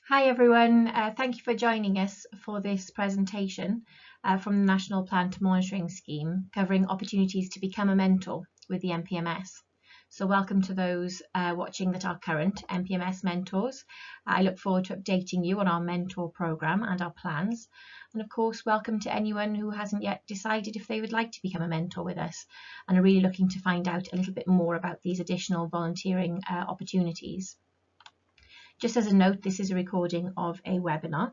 Hi everyone, thank you for joining us for this presentation from the National Plant Monitoring Scheme covering opportunities to become a mentor with the NPMS. So welcome to those watching that are current NPMS mentors. I look forward to updating you on our mentor programme and our plans. And of course, welcome to anyone who hasn't yet decided if they would like to become a mentor with us and are really looking to find out a little bit more about these additional volunteering opportunities. Just as a note, this is a recording of a webinar.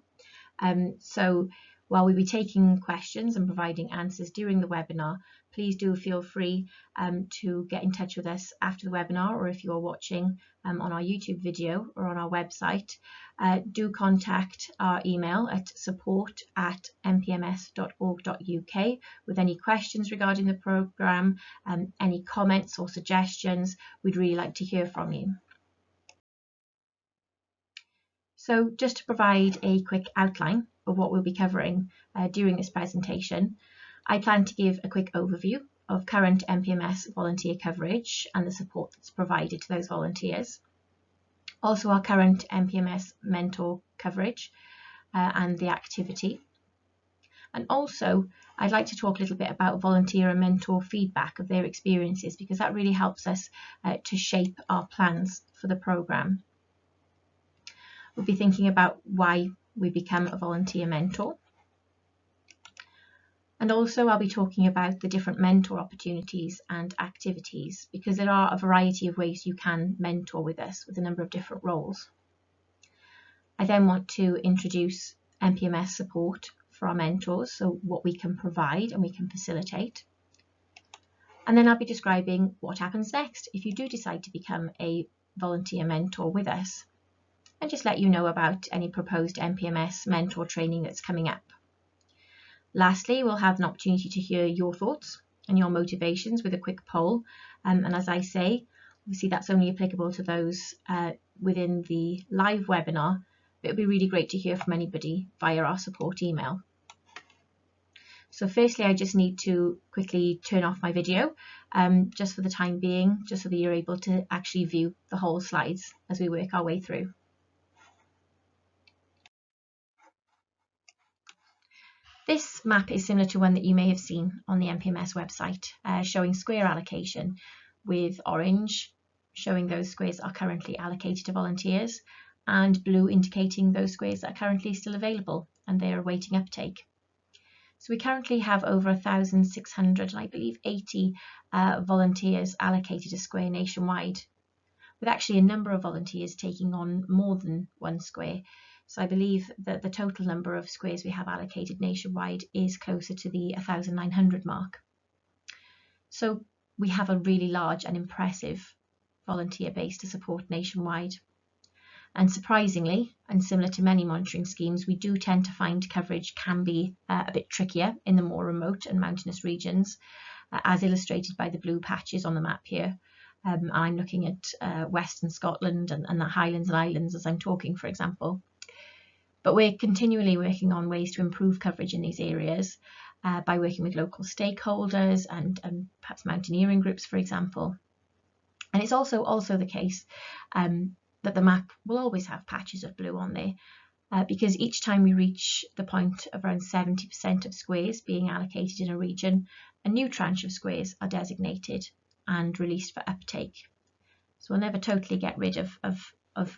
So while we'll be taking questions and providing answers during the webinar, please do feel free to get in touch with us after the webinar, or if you're watching on our YouTube video or on our website, do contact our email at support@npms.org.uk with any questions regarding the programme, any comments or suggestions. We'd really like to hear from you. So just to provide a quick outline of what we'll be covering during this presentation, I plan to give a quick overview of current NPMS volunteer coverage and the support that's provided to those volunteers. Also our current NPMS mentor coverage and the activity. And also I'd like to talk a little bit about volunteer and mentor feedback of their experiences, because that really helps us to shape our plans for the programme. We'll be thinking about why we become a volunteer mentor. And also I'll be talking about the different mentor opportunities and activities, because there are a variety of ways you can mentor with us with a number of different roles. I then want to introduce NPMS support for our mentors, so what we can provide and we can facilitate. And then I'll be describing what happens next if you do decide to become a volunteer mentor with us, and just let you know about any proposed NPMS mentor training that's coming up. Lastly, we'll have an opportunity to hear your thoughts and your motivations with a quick poll. And as I say, obviously that's only applicable to those within the live webinar, but it'd be really great to hear from anybody via our support email. So firstly, I just need to quickly turn off my video just for the time being, just so that you're able to actually view the whole slides as we work our way through. This map is similar to one that you may have seen on the NPMS website, showing square allocation, with orange showing those squares are currently allocated to volunteers and blue indicating those squares that are currently still available and they are awaiting uptake. So we currently have over 1,600 and I believe 80 volunteers allocated a square nationwide, with actually a number of volunteers taking on more than one square. So I believe that the total number of squares we have allocated nationwide is closer to the 1,900 mark. So we have a really large and impressive volunteer base to support nationwide. And surprisingly, and similar to many monitoring schemes, we do tend to find coverage can be a bit trickier in the more remote and mountainous regions, as illustrated by the blue patches on the map here. I'm looking at Western Scotland and the Highlands and Islands as I'm talking, for example. But we're continually working on ways to improve coverage in these areas by working with local stakeholders and perhaps mountaineering groups, for example. And it's also the case that the map will always have patches of blue on there, because each time we reach the point of around 70% of squares being allocated in a region, a new tranche of squares are designated and released for uptake. So we'll never totally get rid of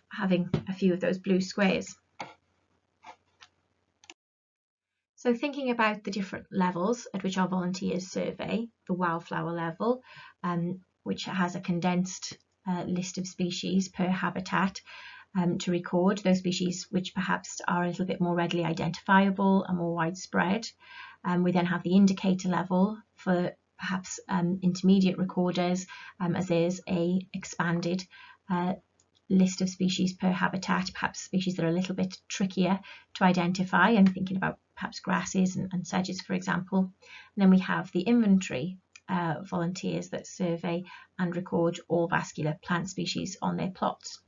having a few of those blue squares. So thinking about the different levels at which our volunteers survey, the wildflower level, which has a condensed list of species per habitat to record, those species which perhaps are a little bit more readily identifiable and more widespread. We then have the indicator level for perhaps intermediate recorders, as there's a expanded list of species per habitat, perhaps species that are a little bit trickier to identify. I'm thinking about perhaps grasses and sedges, for example. And then we have the inventory volunteers that survey and record all vascular plant species on their plots.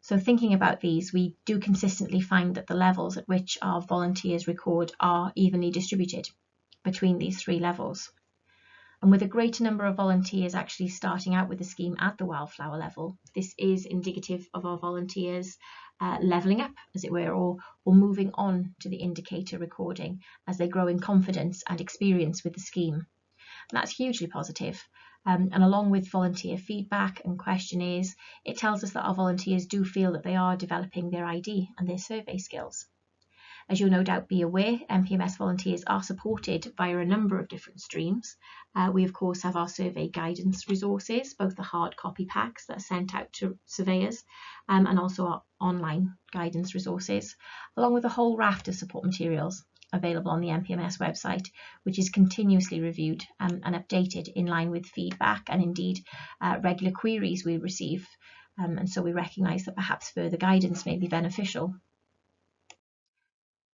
So thinking about these, we do consistently find that the levels at which our volunteers record are evenly distributed between these three levels. And with a greater number of volunteers actually starting out with the scheme at the wildflower level, this is indicative of our volunteers levelling up, as it were, or moving on to the indicator recording as they grow in confidence and experience with the scheme. And that's hugely positive. And along with volunteer feedback and questionnaires, it tells us that our volunteers do feel that they are developing their ID and their survey skills. As you'll no doubt be aware, NPMS volunteers are supported via a number of different streams. We of course have our survey guidance resources, both the hard copy packs that are sent out to surveyors and also our online guidance resources, along with a whole raft of support materials available on the NPMS website, which is continuously reviewed and updated in line with feedback and indeed regular queries we receive. And so we recognise that perhaps further guidance may be beneficial.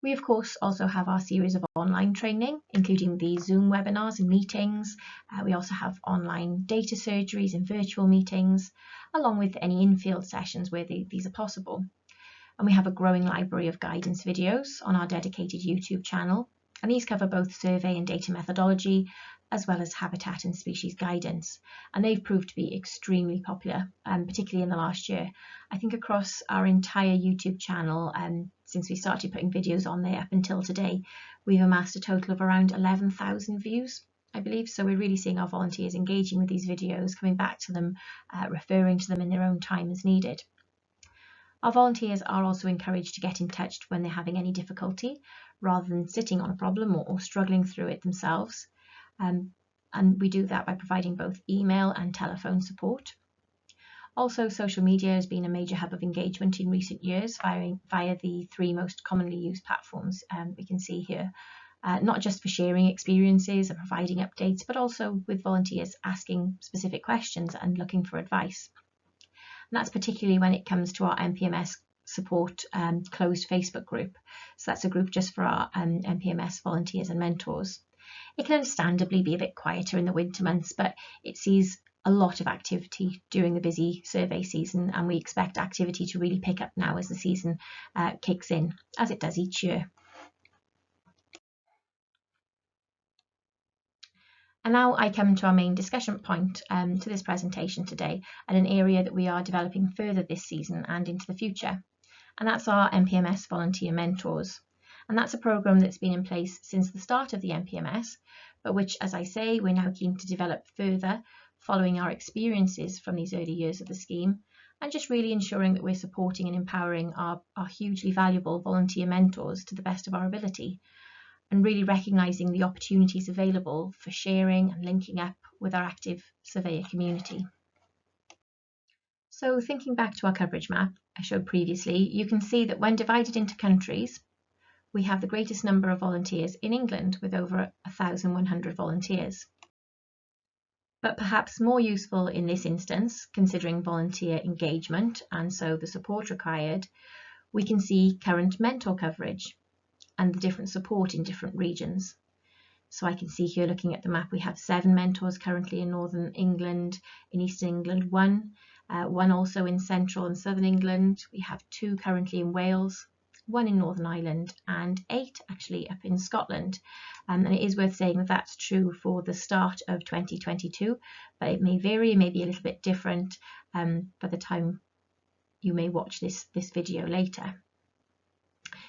We of course also have our series of online training, including the Zoom webinars and meetings. We also have online data surgeries and virtual meetings, along with any in-field sessions where these are possible. And we have a growing library of guidance videos on our dedicated YouTube channel, and these cover both survey and data methodology, as well as habitat and species guidance. And they've proved to be extremely popular, particularly in the last year. I think across our entire YouTube channel, since we started putting videos on there up until today, we've amassed a total of around 11,000 views, I believe. So we're really seeing our volunteers engaging with these videos, coming back to them, referring to them in their own time as needed. Our volunteers are also encouraged to get in touch when they're having any difficulty, rather than sitting on a problem or struggling through it themselves. And we do that by providing both email and telephone support. Also, social media has been a major hub of engagement in recent years via the 3 most commonly used platforms we can see here, not just for sharing experiences and providing updates, but also with volunteers asking specific questions and looking for advice. And that's particularly when it comes to our NPMS support closed Facebook group. So that's a group just for our NPMS volunteers and mentors. It can understandably be a bit quieter in the winter months, but it sees a lot of activity during the busy survey season, and we expect activity to really pick up now as the season kicks in, as it does each year. And now I come to our main discussion point to this presentation today, and an area that we are developing further this season and into the future. And that's our NPMS Volunteer Mentors. And that's a programme that's been in place since the start of the NPMS, but which, as I say, we're now keen to develop further following our experiences from these early years of the scheme, and just really ensuring that we're supporting and empowering our hugely valuable volunteer mentors to the best of our ability, and really recognising the opportunities available for sharing and linking up with our active surveyor community. So thinking back to our coverage map I showed previously, you can see that when divided into countries, we have the greatest number of volunteers in England with over 1,100 volunteers. But perhaps more useful in this instance, considering volunteer engagement and so the support required, we can see current mentor coverage and the different support in different regions. So I can see here, looking at the map, we have 7 mentors currently in Northern England, in Eastern England 1, 1 also in Central and Southern England. We have 2 currently in Wales, 1 in Northern Ireland, and 8 actually up in Scotland. And it is worth saying that that's true for the start of 2022, but it may vary, it may be a little bit different by the time you may watch this video later.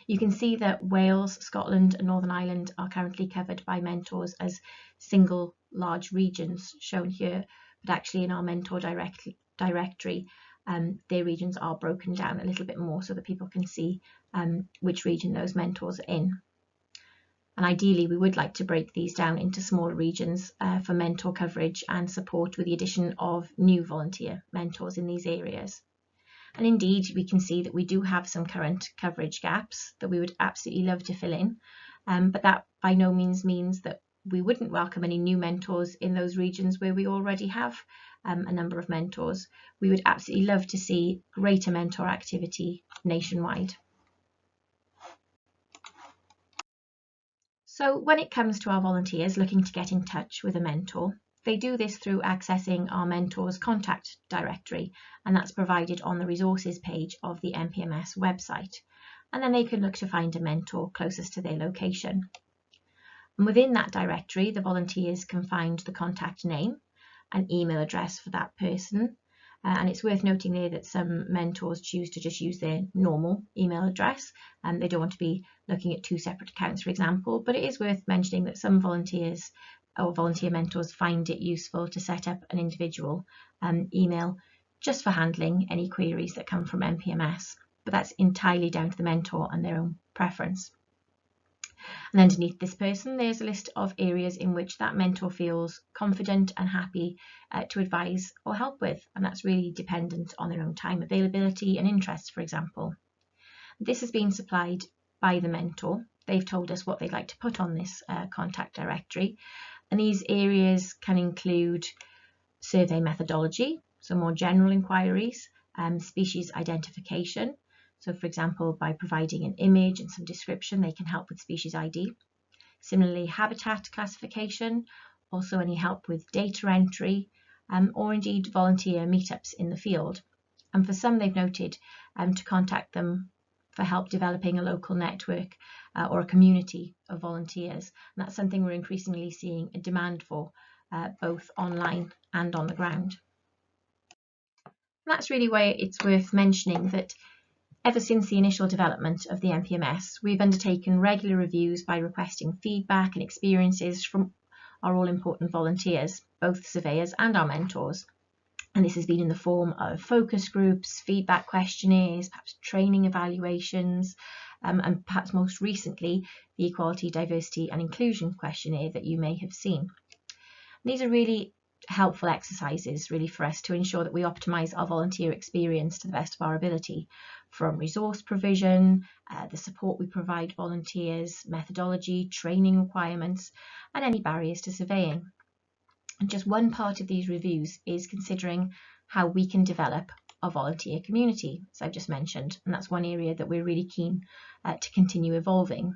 You can see that Wales, Scotland and Northern Ireland are currently covered by mentors as single large regions shown here, but actually in our mentor directory, their regions are broken down a little bit more so that people can see which region those mentors are in. And ideally, we would like to break these down into smaller regions for mentor coverage and support with the addition of new volunteer mentors in these areas. And indeed, we can see that we do have some current coverage gaps that we would absolutely love to fill in, but that by no means means that we wouldn't welcome any new mentors in those regions where we already have a number of mentors. We would absolutely love to see greater mentor activity nationwide. So when it comes to our volunteers looking to get in touch with a mentor, they do this through accessing our mentors contact directory, and that's provided on the resources page of the NPMS website. And then they can look to find a mentor closest to their location. And within that directory, the volunteers can find the contact name, an email address for that person, And it's worth noting there that some mentors choose to just use their normal email address, and they don't want to be looking at 2 separate accounts, for example. But it is worth mentioning that some volunteers or volunteer mentors find it useful to set up an individual email just for handling any queries that come from NPMS. But that's entirely down to the mentor and their own preference. And underneath this person, there's a list of areas in which that mentor feels confident and happy to advise or help with. And that's really dependent on their own time availability and interests, for example. This has been supplied by the mentor. They've told us what they'd like to put on this contact directory. And these areas can include survey methodology, so more general inquiries, species identification. So, for example, by providing an image and some description, they can help with species ID. Similarly, habitat classification, also any help with data entry, or indeed volunteer meetups in the field. And for some, they've noted to contact them for help developing a local network or a community of volunteers. And that's something we're increasingly seeing a demand for, both online and on the ground. And that's really why it's worth mentioning that ever since the initial development of the NPMS, we've undertaken regular reviews by requesting feedback and experiences from our all-important volunteers, both surveyors and our mentors. And this has been in the form of focus groups, feedback questionnaires, perhaps training evaluations, and perhaps most recently, the Equality, Diversity and Inclusion questionnaire that you may have seen. These are really helpful exercises really for us to ensure that we optimise our volunteer experience to the best of our ability, from resource provision, the support we provide volunteers, methodology, training requirements, and any barriers to surveying. And just one part of these reviews is considering how we can develop our volunteer community, as I've just mentioned, and that's one area that we're really keen to continue evolving,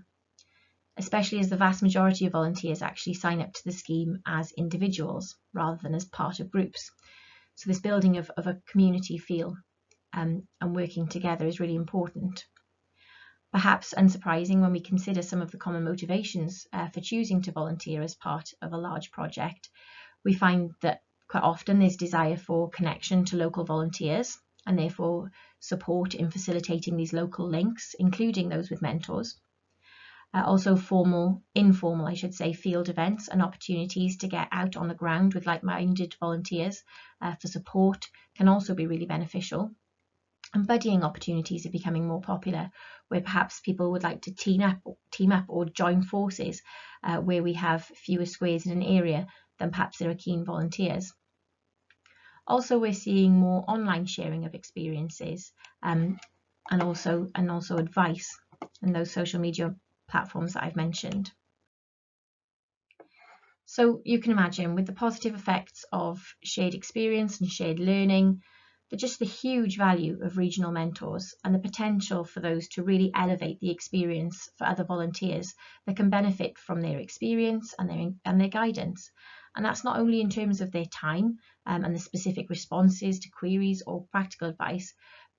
especially as the vast majority of volunteers actually sign up to the scheme as individuals rather than as part of groups. So this building of a community feel and working together is really important. Perhaps unsurprising when we consider some of the common motivations for choosing to volunteer as part of a large project, we find that quite often there's desire for connection to local volunteers and therefore support in facilitating these local links, including those with mentors. Also informal, I should say, field events and opportunities to get out on the ground with like-minded volunteers for support can also be really beneficial. And buddying opportunities are becoming more popular, where perhaps people would like to team up or join forces where we have fewer squares in an area than perhaps there are keen volunteers. Also, we're seeing more online sharing of experiences and also advice in those social media platforms that I've mentioned. So you can imagine, with the positive effects of shared experience and shared learning, just the huge value of regional mentors and the potential for those to really elevate the experience for other volunteers that can benefit from their experience and their guidance. And that's not only in terms of their time and the specific responses to queries or practical advice,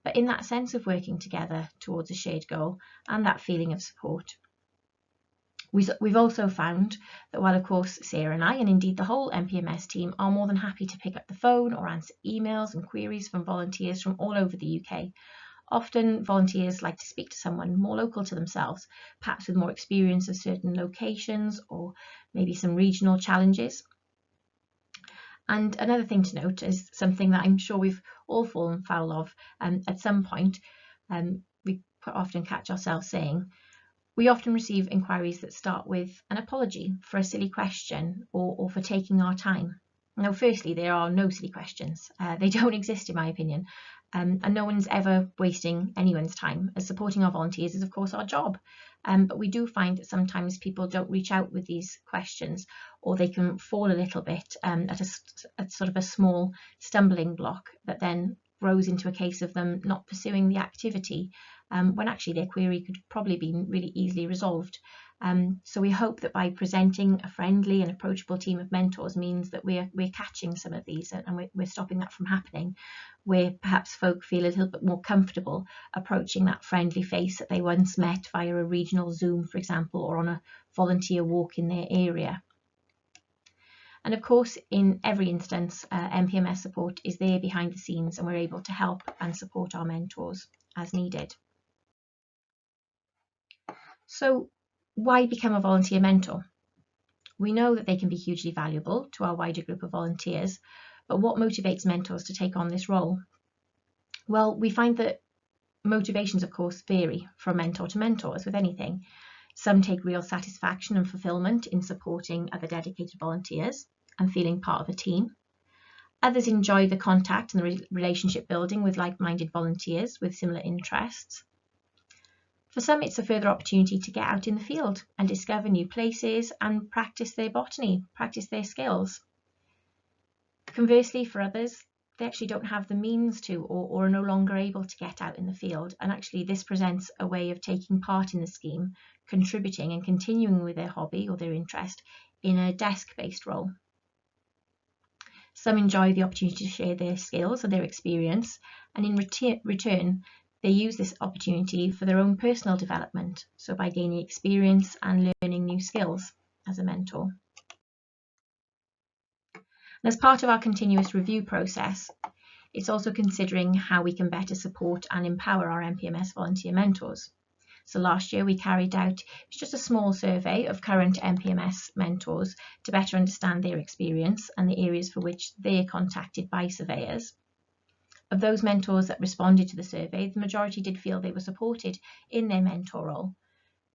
but in that sense of working together towards a shared goal and that feeling of support. We've also found that while, of course, Sarah and I, and indeed the whole NPMS team, are more than happy to pick up the phone or answer emails and queries from volunteers from all over the UK, often volunteers like to speak to someone more local to themselves, perhaps with more experience of certain locations or maybe some regional challenges. And another thing to note is something that I'm sure we've all fallen foul of at some point. We quite often catch ourselves saying, we often receive inquiries that start with an apology for a silly question or for taking our time. Now, firstly, there are no silly questions. They don't exist, in my opinion, and no one's ever wasting anyone's time, as supporting our volunteers is, of course, our job. But we do find that sometimes people don't reach out with these questions, or they can fall a little bit at sort of a small stumbling block that then grows into a case of them not pursuing the activity when actually their query could probably be really easily resolved. So we hope that by presenting a friendly and approachable team of mentors means that we're catching some of these and we're stopping that from happening, where perhaps folk feel a little bit more comfortable approaching that friendly face that they once met via a regional Zoom, for example, or on a volunteer walk in their area. And of course, in every instance, NPMS support is there behind the scenes, and we're able to help and support our mentors as needed. So why become a volunteer mentor? We know that they can be hugely valuable to our wider group of volunteers, but what motivates mentors to take on this role? Well, we find that motivations, of course, vary from mentor to mentor, as with anything. Some take real satisfaction and fulfillment in supporting other dedicated volunteers and feeling part of a team. Others enjoy the contact and the relationship building with like-minded volunteers with similar interests. For some, it's a further opportunity to get out in the field and discover new places and practice their botany, practice their skills. Conversely, for others, they actually don't have the means to or are no longer able to get out in the field, and actually this presents a way of taking part in the scheme, contributing and continuing with their hobby or their interest in a desk-based role. Some enjoy the opportunity to share their skills and their experience, and in return they use this opportunity for their own personal development, so by gaining experience and learning new skills as a mentor. And as part of our continuous review process, it's also considering how we can better support and empower our NPMS volunteer mentors. So last year we carried out just a small survey of current NPMS mentors to better understand their experience and the areas for which they are contacted by surveyors. Of those mentors that responded to the survey, the majority did feel they were supported in their mentor role,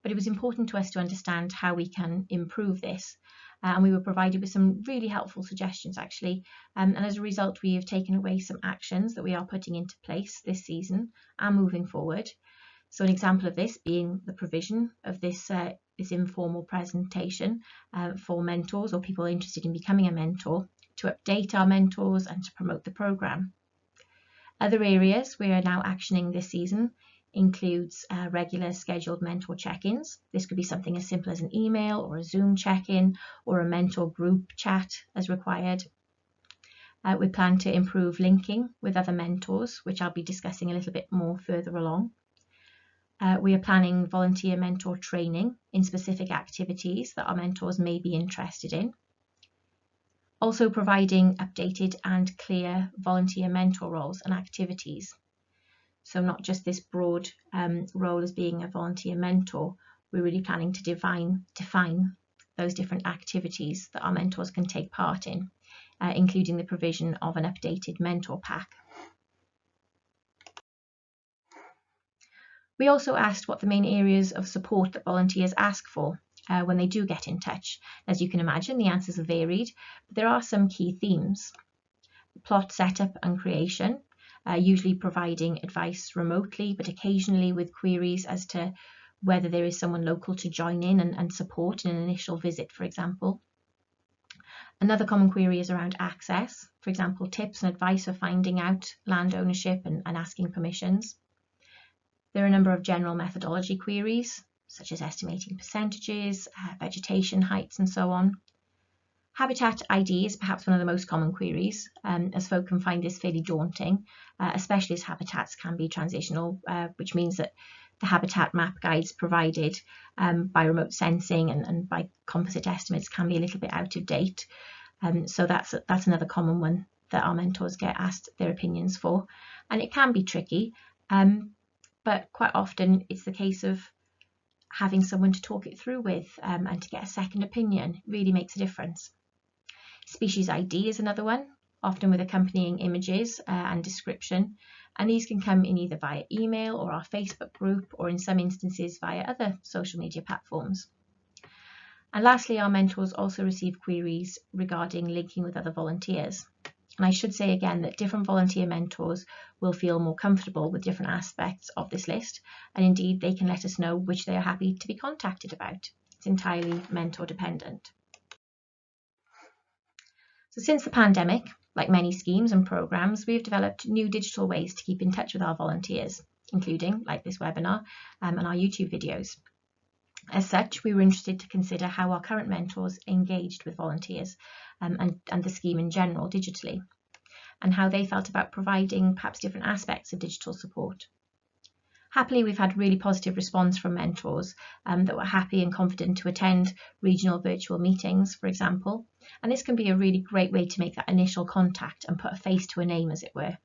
but it was important to us to understand how we can improve this. And we were provided with some really helpful suggestions actually, and as a result we have taken away some actions that we are putting into place this season and moving forward. So an example of this being the provision of this informal presentation for mentors or people interested in becoming a mentor, to update our mentors and to promote the programme. Other areas we are now actioning this season includes regular scheduled mentor check-ins. This could be something as simple as an email or a Zoom check-in or a mentor group chat as required. We plan to improve linking with other mentors, which I'll be discussing a little bit more further along. We are planning volunteer mentor training in specific activities that our mentors may be interested in. Also providing updated and clear volunteer mentor roles and activities. So not just this broad role as being a volunteer mentor, we're really planning to define those different activities that our mentors can take part in, including the provision of an updated mentor pack. We also asked what the main areas of support that volunteers ask for when they do get in touch. As you can imagine, the answers are varied, but there are some key themes. Plot setup and creation, usually providing advice remotely, but occasionally with queries as to whether there is someone local to join in and support in an initial visit, for example. Another common query is around access, for example, tips and advice for finding out land ownership and asking permissions. There are a number of general methodology queries, such as estimating percentages, vegetation heights, and so on. Habitat ID is perhaps one of the most common queries, as folk can find this fairly daunting, especially as habitats can be transitional, which means that the habitat map guides provided by remote sensing and by composite estimates can be a little bit out of date. So that's another common one that our mentors get asked their opinions for, and it can be tricky, but quite often it's the case of having someone to talk it through with and to get a second opinion really makes a difference. Species ID is another one, often with accompanying images and description, and these can come in either via email or our Facebook group, or in some instances via other social media platforms. And lastly, our mentors also receive queries regarding linking with other volunteers. And I should say again that different volunteer mentors will feel more comfortable with different aspects of this list, and indeed they can let us know which they are happy to be contacted about. It's entirely mentor dependent. So since the pandemic, like many schemes and programs, we have developed new digital ways to keep in touch with our volunteers, including, like this webinar, and our YouTube videos. As such, we were interested to consider how our current mentors engaged with volunteers and the scheme in general digitally, and how they felt about providing perhaps different aspects of digital support. Happily, we've had really positive response from mentors that were happy and confident to attend regional virtual meetings, for example. And this can be a really great way to make that initial contact and put a face to a name, as it were.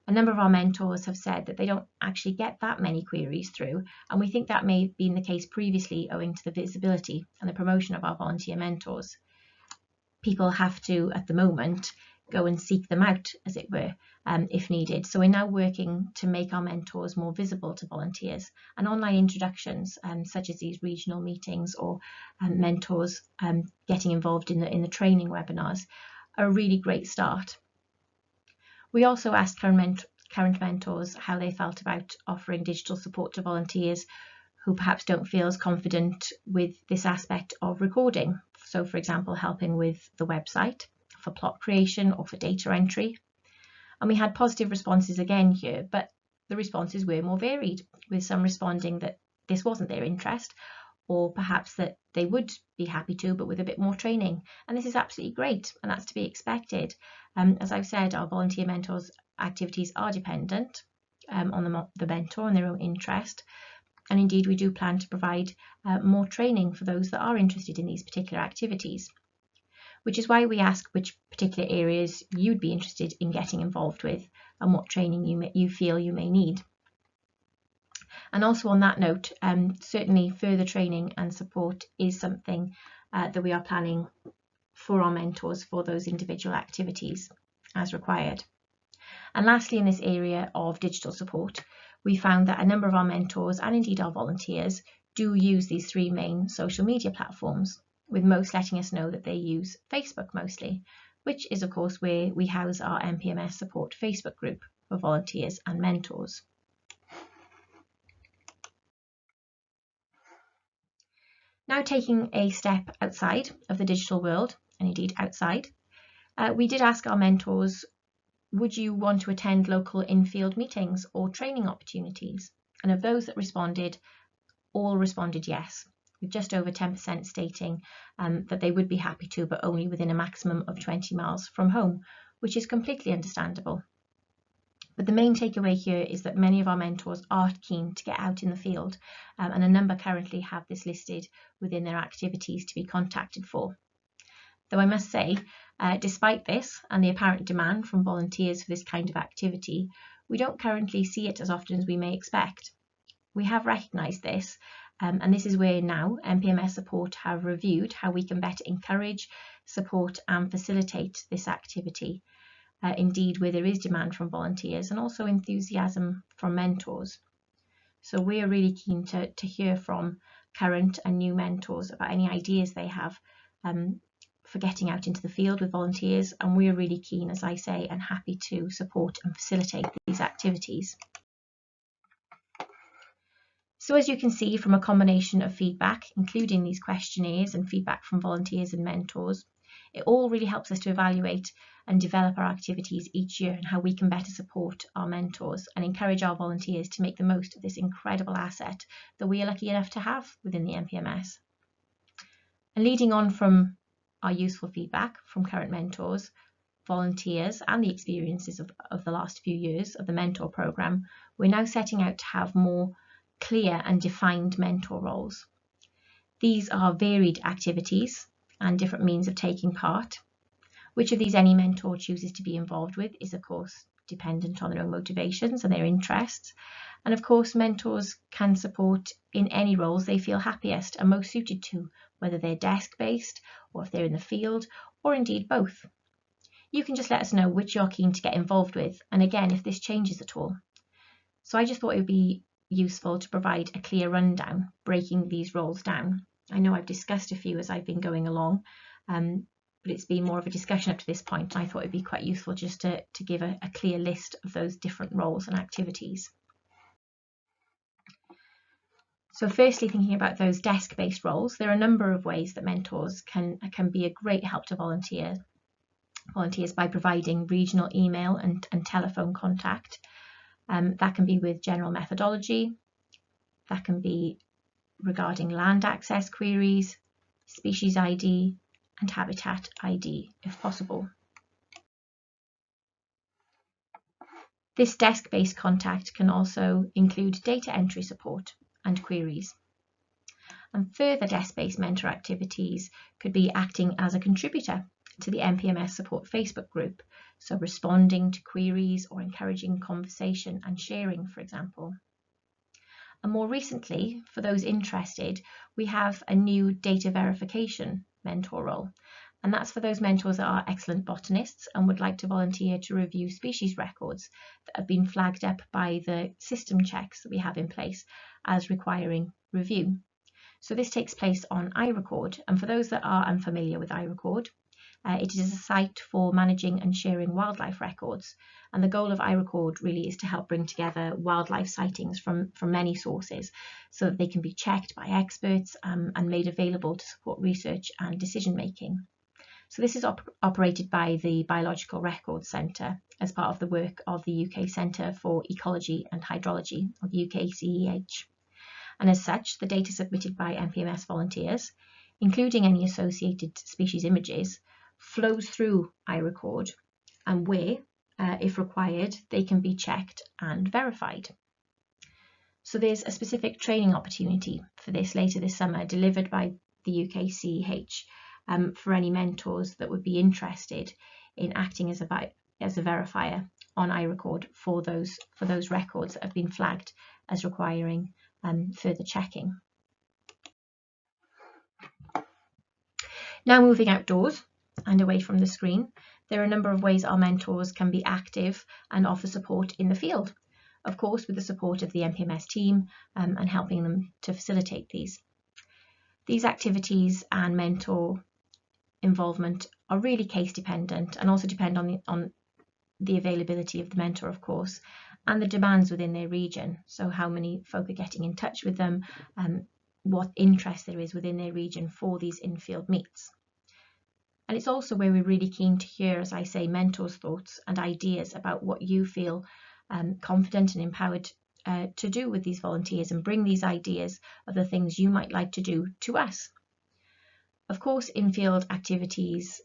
A number of our mentors have said that they don't actually get that many queries through, and we think that may have been the case previously owing to the visibility and the promotion of our volunteer mentors. People have to, at the moment, go and seek them out, as it were, if needed. So we're now working to make our mentors more visible to volunteers, and online introductions, such as these regional meetings or mentors getting involved in the training webinars, are a really great start. We also asked current mentors how they felt about offering digital support to volunteers who perhaps don't feel as confident with this aspect of recording. So, for example, helping with the website, for plot creation or for data entry. And we had positive responses again here, but the responses were more varied, with some responding that this wasn't their interest, or perhaps that they would be happy to, but with a bit more training. And this is absolutely great, and that's to be expected. As I've said, our volunteer mentors' activities are dependent on the mentor and their own interest. And indeed, we do plan to provide more training for those that are interested in these particular activities, which is why we ask which particular areas you'd be interested in getting involved with and what training you feel you may need. And also on that note, certainly further training and support is something that we are planning for our mentors for those individual activities as required. And lastly, in this area of digital support, we found that a number of our mentors and indeed our volunteers do use these three main social media platforms, with most letting us know that they use Facebook mostly, which is of course where we house our NPMS support Facebook group for volunteers and mentors. Now, taking a step outside of the digital world, and indeed outside, we did ask our mentors, would you want to attend local in-field meetings or training opportunities? And of those that responded, all responded yes, with just over 10% stating that they would be happy to, but only within a maximum of 20 miles from home, which is completely understandable. But the main takeaway here is that many of our mentors are keen to get out in the field, and a number currently have this listed within their activities to be contacted for. Though I must say, despite this and the apparent demand from volunteers for this kind of activity, we don't currently see it as often as we may expect. We have recognised this, and this is where now NPMS Support have reviewed how we can better encourage, support and facilitate this activity. Indeed, where there is demand from volunteers and also enthusiasm from mentors. So we are really keen to hear from current and new mentors about any ideas they have for getting out into the field with volunteers, and we are really keen, as I say, and happy to support and facilitate these activities. So as you can see from a combination of feedback, including these questionnaires and feedback from volunteers and mentors, it all really helps us to evaluate and develop our activities each year and how we can better support our mentors and encourage our volunteers to make the most of this incredible asset that we are lucky enough to have within the NPMS. And leading on from our useful feedback from current mentors, volunteers and the experiences of the last few years of the mentor programme, we're now setting out to have more clear and defined mentor roles. These are varied activities and different means of taking part. Which of these any mentor chooses to be involved with is of course dependent on their own motivations and their interests. And of course mentors can support in any roles they feel happiest and most suited to, whether they're desk-based or if they're in the field or indeed both. You can just let us know which you're keen to get involved with, and again if this changes at all. So I just thought it would be useful to provide a clear rundown, breaking these roles down. I know I've discussed a few as I've been going along, but it's been more of a discussion up to this point, and I thought it'd be quite useful just to give a clear list of those different roles and activities. So firstly, thinking about those desk-based roles, there are a number of ways that mentors can be a great help to volunteers by providing regional email and telephone contact. That can be with general methodology, that can be regarding land access queries, species ID and habitat ID if possible. This desk-based contact can also include data entry support and queries. And further desk-based mentor activities could be acting as a contributor to the NPMS support Facebook group, so responding to queries or encouraging conversation and sharing, for example. And more recently, for those interested, we have a new data verification mentor role. And that's for those mentors that are excellent botanists and would like to volunteer to review species records that have been flagged up by the system checks that we have in place as requiring review. So this takes place on iRecord, and for those that are unfamiliar with iRecord, it is a site for managing and sharing wildlife records, and the goal of iRecord really is to help bring together wildlife sightings from many sources so that they can be checked by experts and made available to support research and decision making. So this is operated by the Biological Records Centre as part of the work of the UK Centre for Ecology and Hydrology, or the UKCEH. And as such, the data submitted by NPMS volunteers, including any associated species images, flows through iRecord, and where, if required, they can be checked and verified. So there's a specific training opportunity for this later this summer delivered by the UKCEH for any mentors that would be interested in acting as a verifier on iRecord for those records that have been flagged as requiring further checking. Now moving outdoors and away from the screen, there are a number of ways our mentors can be active and offer support in the field, of course with the support of the NPMS team and helping them to facilitate these. These activities and mentor involvement are really case dependent and also depend on the availability of the mentor, of course, and the demands within their region. So how many folk are getting in touch with them, what interest there is within their region for these in-field meets. And it's also where we're really keen to hear, as I say, mentors' thoughts and ideas about what you feel confident and empowered to do with these volunteers, and bring these ideas of the things you might like to do to us. Of course, in-field activities,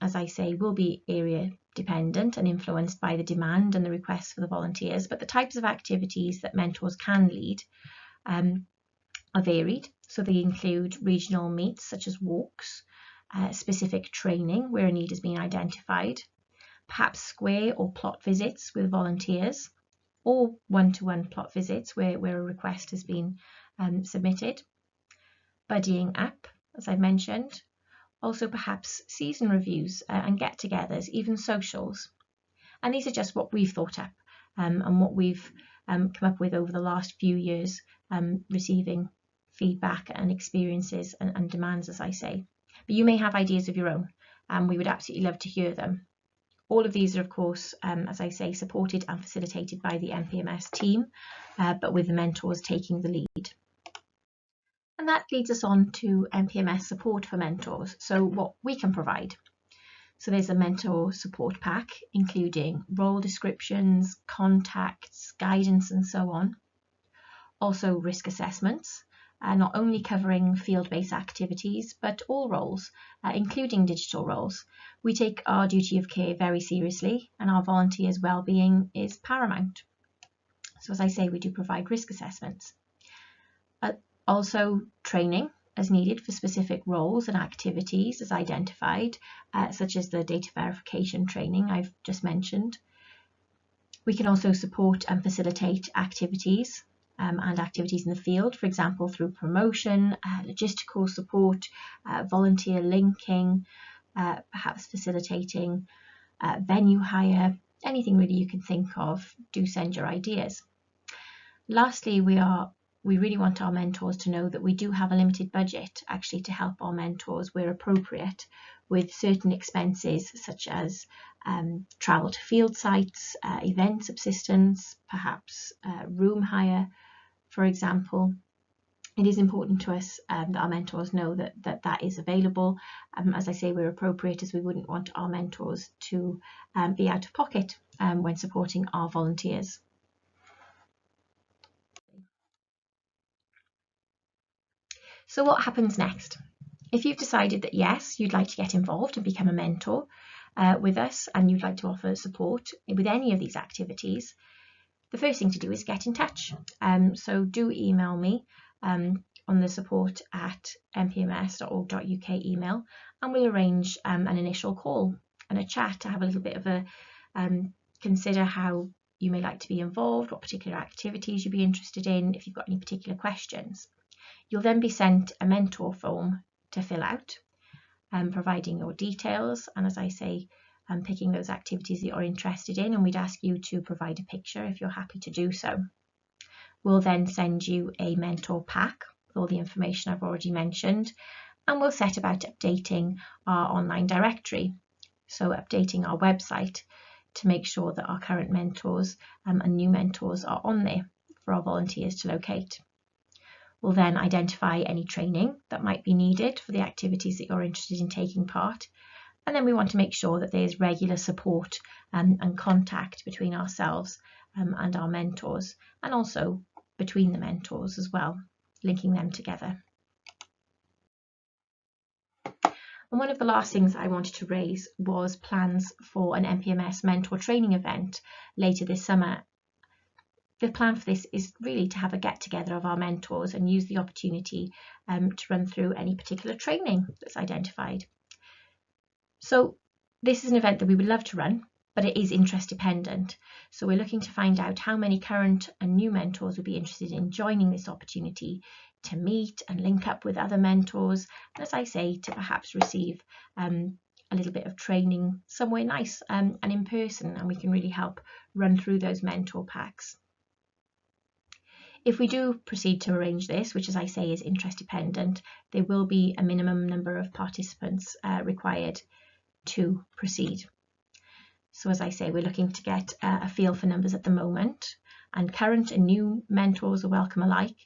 as I say, will be area dependent and influenced by the demand and the requests for the volunteers, but the types of activities that mentors can lead are varied. So they include regional meets such as walks, specific training where a need has been identified, perhaps square or plot visits with volunteers, or one-to-one plot visits where a request has been submitted, buddying up, as I've mentioned, also perhaps season reviews and get-togethers, even socials. And these are just what we've thought up and what we've come up with over the last few years, receiving feedback and experiences and demands, as I say. But you may have ideas of your own, and we would absolutely love to hear them. All of these are, of course, as I say, supported and facilitated by the NPMS team, but with the mentors taking the lead. And that leads us on to NPMS support for mentors, so what we can provide. So there's a mentor support pack, including role descriptions, contacts, guidance, and so on. Also risk assessments, not only covering field-based activities, but all roles, including digital roles. We take our duty of care very seriously, and our volunteers' well-being is paramount. So as I say, we do provide risk assessments. Also training as needed for specific roles and activities as identified, such as the data verification training I've just mentioned. We can also support and facilitate activities and activities in the field, for example, through promotion, logistical support, volunteer linking, perhaps facilitating venue hire, anything really you can think of. Do send your ideas. Lastly, we really want our mentors to know that we do have a limited budget actually to help our mentors where appropriate with certain expenses such as travel to field sites, event subsistence, perhaps room hire, for example. It is important to us that our mentors know that is available. As I say, we're appropriate, as we wouldn't want our mentors to be out of pocket when supporting our volunteers. So what happens next? If you've decided that yes, you'd like to get involved and become a mentor, with us and you'd like to offer support with any of these activities, the first thing to do is get in touch. So do email me on the support@npms.org.uk email, and we'll arrange an initial call and a chat to have a little bit of a consider how you may like to be involved, what particular activities you'd be interested in, if you've got any particular questions. You'll then be sent a mentor form to fill out, providing your details, and as I say, picking those activities that you're interested in, and we'd ask you to provide a picture if you're happy to do so. We'll then send you a mentor pack with all the information I've already mentioned, and we'll set about updating our online directory, so updating our website to make sure that our current mentors and new mentors are on there for our volunteers to locate. We'll then identify any training that might be needed for the activities that you're interested in taking part. And then we want to make sure that there's regular support and contact between ourselves and our mentors, and also between the mentors as well, linking them together. And one of the last things I wanted to raise was plans for an NPMS mentor training event later this summer. The plan for this is really to have a get-together of our mentors and use the opportunity to run through any particular training that's identified. So this is an event that we would love to run, but it is interest dependent. So we're looking to find out how many current and new mentors would be interested in joining this opportunity to meet and link up with other mentors, and as I say, to perhaps receive a little bit of training somewhere nice and in person, and we can really help run through those mentor packs. If we do proceed to arrange this, which as I say is interest dependent, there will be a minimum number of participants required to proceed. So as I say, we're looking to get a feel for numbers at the moment, and current and new mentors are welcome alike,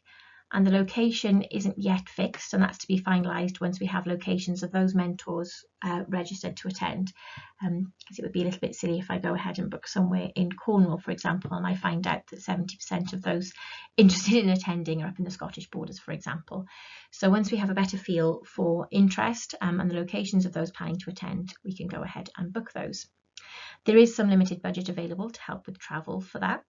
and the location isn't yet fixed, and that's to be finalised once we have locations of those mentors registered to attend, because it would be a little bit silly if I go ahead and book somewhere in Cornwall, for example, and I find out that 70% of those interested in attending are up in the Scottish borders, for example. So once we have a better feel for interest and the locations of those planning to attend, we can go ahead and book those. There is some limited budget available to help with travel for that.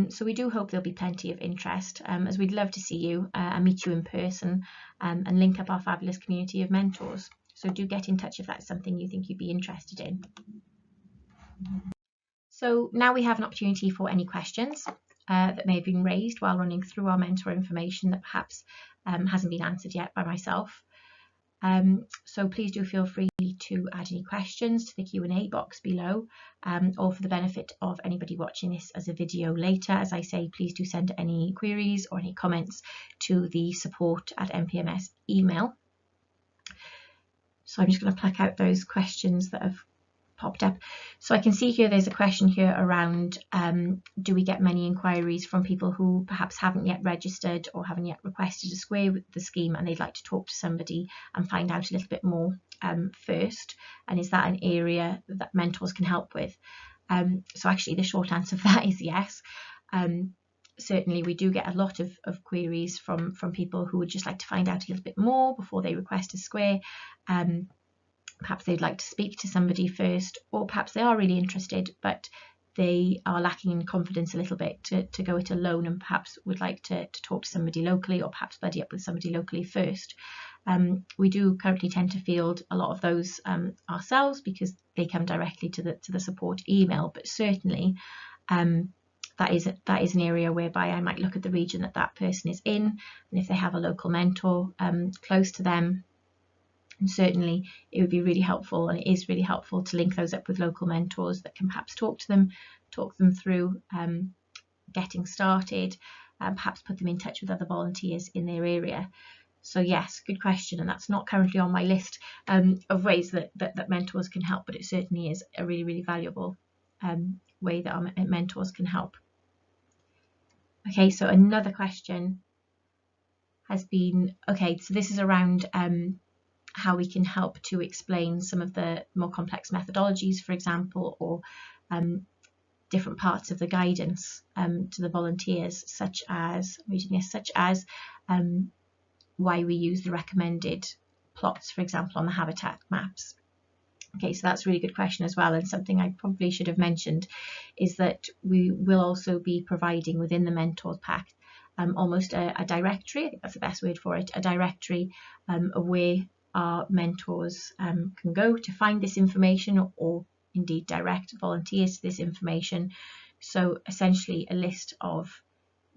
So we do hope there'll be plenty of interest, as we'd love to see you and meet you in person and link up our fabulous community of mentors. So do get in touch if that's something you think you'd be interested in. So now we have an opportunity for any questions that may have been raised while running through our mentor information that perhaps hasn't been answered yet by myself. So please do feel free to add any questions to the Q&A box below, or for the benefit of anybody watching this as a video later, as I say, please do send any queries or any comments to the support@NPMS email. So I'm just going to pluck out those questions that have popped up. So I can see here there's a question here around do we get many inquiries from people who perhaps haven't yet registered or haven't yet requested a square with the scheme, and they'd like to talk to somebody and find out a little bit more first, and is that an area that mentors can help with? So actually the short answer for that is yes. Certainly we do get a lot of queries from people who would just like to find out a little bit more before they request a square. Perhaps they'd like to speak to somebody first, or perhaps they are really interested but they are lacking in confidence a little bit to go it alone, and perhaps would like to talk to somebody locally, or perhaps buddy up with somebody locally first. We do currently tend to field a lot of those ourselves because they come directly to the support email, but certainly that is an area whereby I might look at the region that person is in, and if they have a local mentor close to them, and certainly it would be really helpful, and it is really helpful, to link those up with local mentors that can perhaps talk them through getting started, perhaps put them in touch with other volunteers in their area. So yes, good question, and that's not currently on my list of ways that mentors can help, but it certainly is a really, really valuable way that our mentors can help. Okay, so another question has been, okay, so this is around how we can help to explain some of the more complex methodologies, for example, or different parts of the guidance to the volunteers, such as why we use the recommended plots, for example, on the habitat maps. Okay, so that's a really good question as well, and something I probably should have mentioned is that we will also be providing within the Mentors Pack almost a directory, I think that's the best word for it, a directory of where our mentors can go to find this information, or indeed direct volunteers to this information. So essentially a list of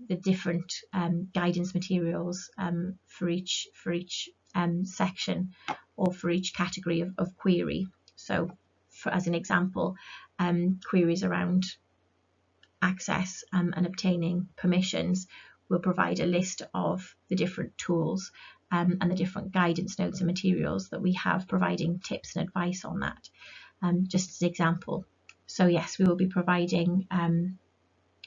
the different guidance materials for each section, or for each category of query. So as an example, queries around access and obtaining permissions, will provide a list of the different tools and the different guidance notes and materials that we have, providing tips and advice on that, just as an example. So yes, we will be providing,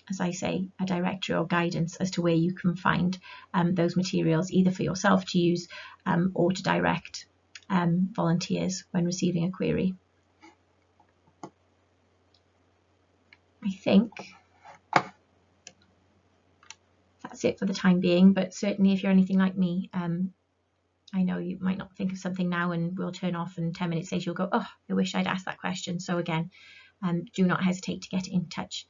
as I say, a directory or guidance as to where you can find those materials, either for yourself to use or to direct volunteers when receiving a query. I think that's it for the time being, but certainly if you're anything like me, I know you might not think of something now and we'll turn off, and 10 minutes later you'll go, oh, I wish I'd asked that question. So again, do not hesitate to get in touch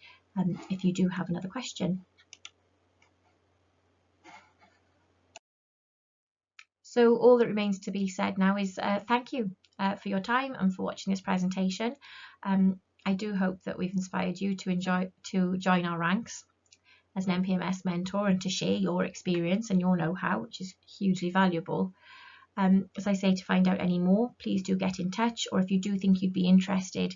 if you do have another question. So all that remains to be said now is thank you for your time and for watching this presentation. I do hope that we've inspired you to join our ranks as an NPMS mentor and to share your experience and your know-how, which is hugely valuable. As I say, to find out any more, please do get in touch, or if you do think you'd be interested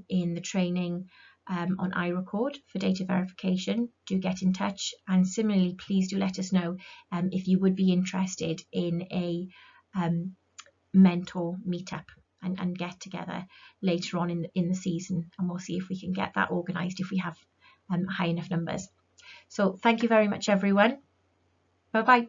in the training on iRecord for data verification, do get in touch. And similarly, please do let us know if you would be interested in a mentor meetup and get together later on in the season, and we'll see if we can get that organised if we have high enough numbers. So thank you very much, everyone. Bye-bye.